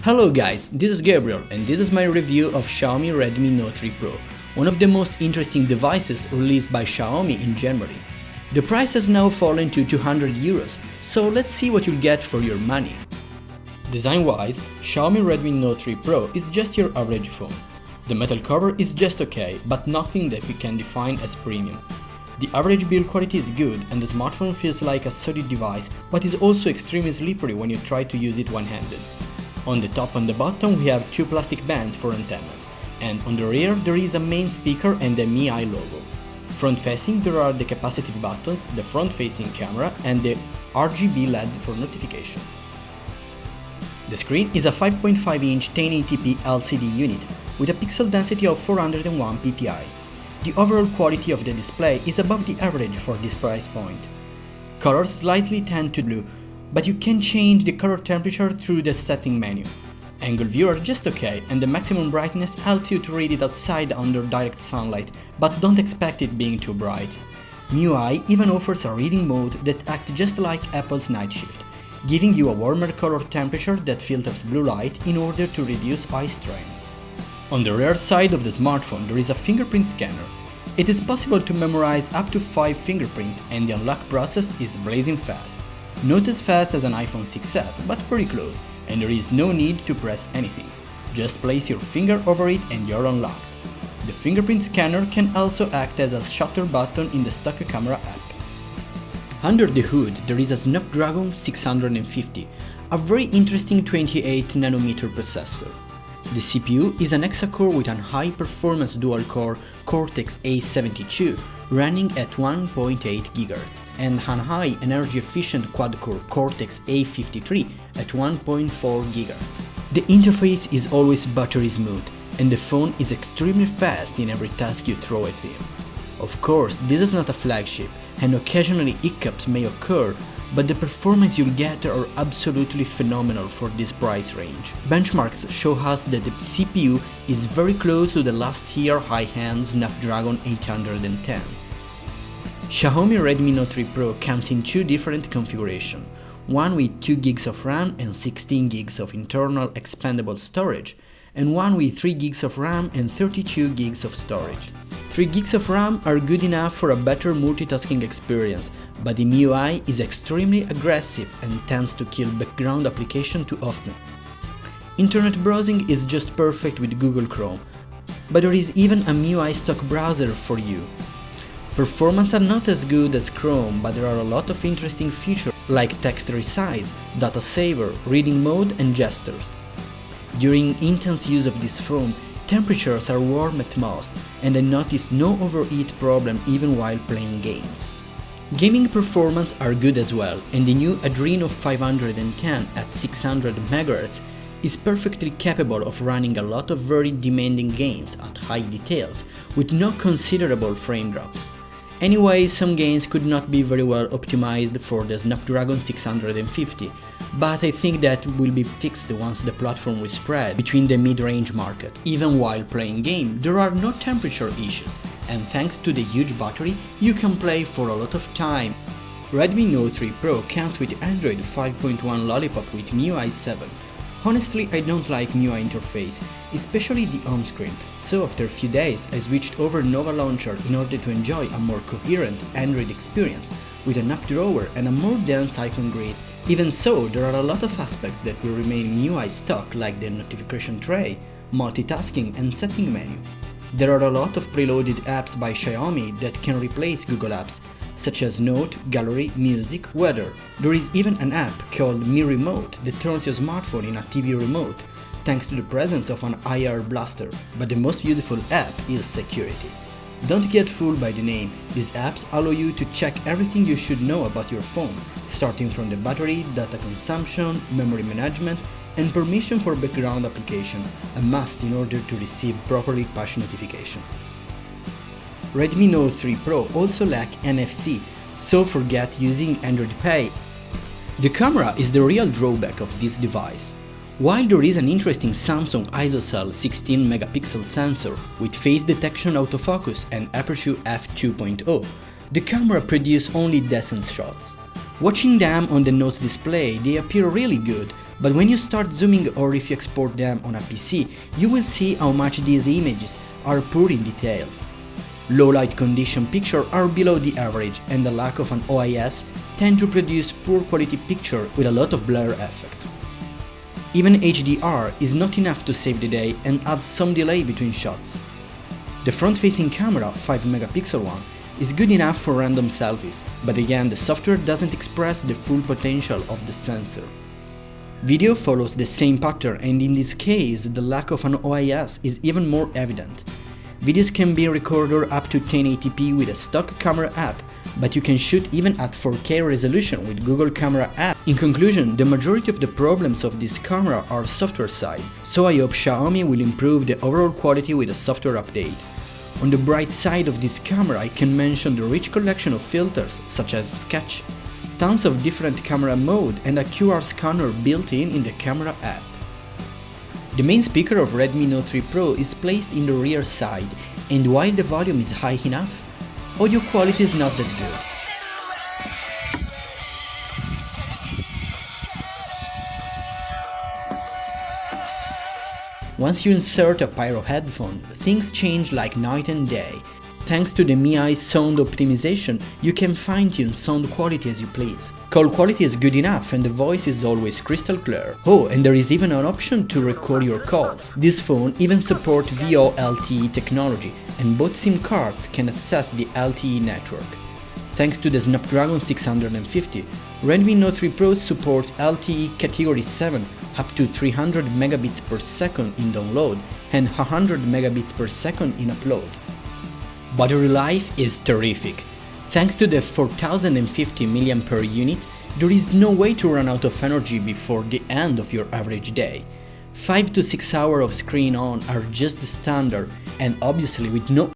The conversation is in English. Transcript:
Hello guys, this is Gabriel and this is my review of Xiaomi Redmi Note 3 Pro, one of the most interesting devices released by Xiaomi in January. The price has now fallen to €200, so let's see what you'll get for your money. Design-wise, Xiaomi Redmi Note 3 Pro is just your average phone. The metal cover is just okay, but nothing that we can define as premium. The average build quality is good and the smartphone feels like a solid device, but is also extremely slippery when you try to use it one-handed. On the top and the bottom we have two plastic bands for antennas, and on the rear there is a main speaker and the MIUI logo. Front-facing there are the capacitive buttons, the front-facing camera and the RGB LED for notification. The screen is a 5.5-inch 1080p LCD unit with a pixel density of 401 ppi. The overall quality of the display is above the average for this price point. Colors slightly tend to blue, but you can change the color temperature through the setting menu. Angle view are just okay, and the maximum brightness helps you to read it outside under direct sunlight, but don't expect it being too bright. MIUI even offers a reading mode that acts just like Apple's night shift, giving you a warmer color temperature that filters blue light in order to reduce eye strain. On the rear side of the smartphone there is a fingerprint scanner. It is possible to memorize up to 5 fingerprints and the unlock process is blazing fast. Not as fast as an iPhone 6s, but very close, and there is no need to press anything. Just place your finger over it and you're unlocked. The fingerprint scanner can also act as a shutter button in the stock camera app. Under the hood there is a Snapdragon 650, a very interesting 28nm processor. The CPU is an hexa-core with a high-performance dual-core Cortex-A72 running at 1.8 GHz and an high energy-efficient quad-core Cortex-A53 at 1.4 GHz. The interface is always buttery smooth, and the phone is extremely fast in every task you throw at him. Of course, this is not a flagship, and occasionally hiccups may occur, but the performance you'll get are absolutely phenomenal for this price range. Benchmarks show us that the CPU is very close to the last year high-end Snapdragon 810. Xiaomi Redmi Note 3 Pro comes in two different configurations, one with 2 GB of RAM and 16 GB of internal expandable storage, and one with 3 GB of RAM and 32 GB of storage. 3 GB of RAM are good enough for a better multitasking experience, but the MIUI is extremely aggressive and tends to kill background applications too often. Internet browsing is just perfect with Google Chrome, but there is even a MIUI stock browser for you. Performance are not as good as Chrome, but there are a lot of interesting features like text resize, data saver, reading mode and gestures. During intense use of this phone, temperatures are warm at most, and I notice no overheat problem even while playing games. Gaming performance are good as well, and the new Adreno 510 at 600 MHz is perfectly capable of running a lot of very demanding games at high details with no considerable frame drops. Anyway, some games could not be very well optimized for the Snapdragon 650, but I think that will be fixed once the platform will spread between the mid-range market. Even while playing game, there are no temperature issues, and thanks to the huge battery, you can play for a lot of time. Redmi Note 3 Pro comes with Android 5.1 Lollipop with MIUI 7. Honestly, I don't like MIUI interface, especially the home screen, so after a few days I switched over Nova Launcher in order to enjoy a more coherent Android experience with an app drawer and a more dense icon grid. Even so, there are a lot of aspects that will remain MIUI stock, like the notification tray, multitasking and setting menu. There are a lot of preloaded apps by Xiaomi that can replace Google Apps, such as Note, Gallery, Music, Weather. There is even an app called Mi Remote that turns your smartphone in a TV remote, thanks to the presence of an IR blaster, but the most useful app is Security. Don't get fooled by the name, these apps allow you to check everything you should know about your phone, starting from the battery, data consumption, memory management, and permission for background application, a must in order to receive properly push notification. Redmi Note 3 Pro also lacks NFC, so forget using Android Pay. The camera is the real drawback of this device. While there is an interesting Samsung ISOCELL 16 megapixel sensor with face detection autofocus and aperture f2.0, the camera produces only decent shots. Watching them on the Note display, they appear really good, But when you start zooming or if you export them on a PC, you will see how much these images are poor in details. Low light condition pictures are below the average, and the lack of an OIS tend to produce poor quality picture with a lot of blur effect. Even HDR is not enough to save the day and adds some delay between shots. The front-facing camera, 5-megapixel one, is good enough for random selfies, but again the software doesn't express the full potential of the sensor. Video follows the same pattern, and in this case the lack of an OIS is even more evident. Videos can be recorded up to 1080p with a stock camera app, but you can shoot even at 4K resolution with Google Camera app. In conclusion, the majority of the problems of this camera are software side, so I hope Xiaomi will improve the overall quality with a software update. On the bright side of this camera, I can mention the rich collection of filters such as Sketch, tons of different camera mode and a QR scanner built in the camera app. The main speaker of Redmi Note 3 Pro is placed in the rear side, and while the volume is high enough, audio quality is not that good. Once you insert a Pyro headphone, things change like night and day. Thanks to the MIUI sound optimization, you can fine-tune sound quality as you please. Call quality is good enough and the voice is always crystal clear. Oh, and there is even an option to record your calls. This phone even supports VoLTE technology, and both SIM cards can access the LTE network. Thanks to the Snapdragon 650, Redmi Note 3 Pro supports LTE Category 7 up to 300 megabits per second in download and 100 megabits per second in upload. Battery life is terrific. Thanks to the 4050 mAh unit, there is no way to run out of energy before the end of your average day. 5 to 6 hours of screen on are just the standard, and obviously with no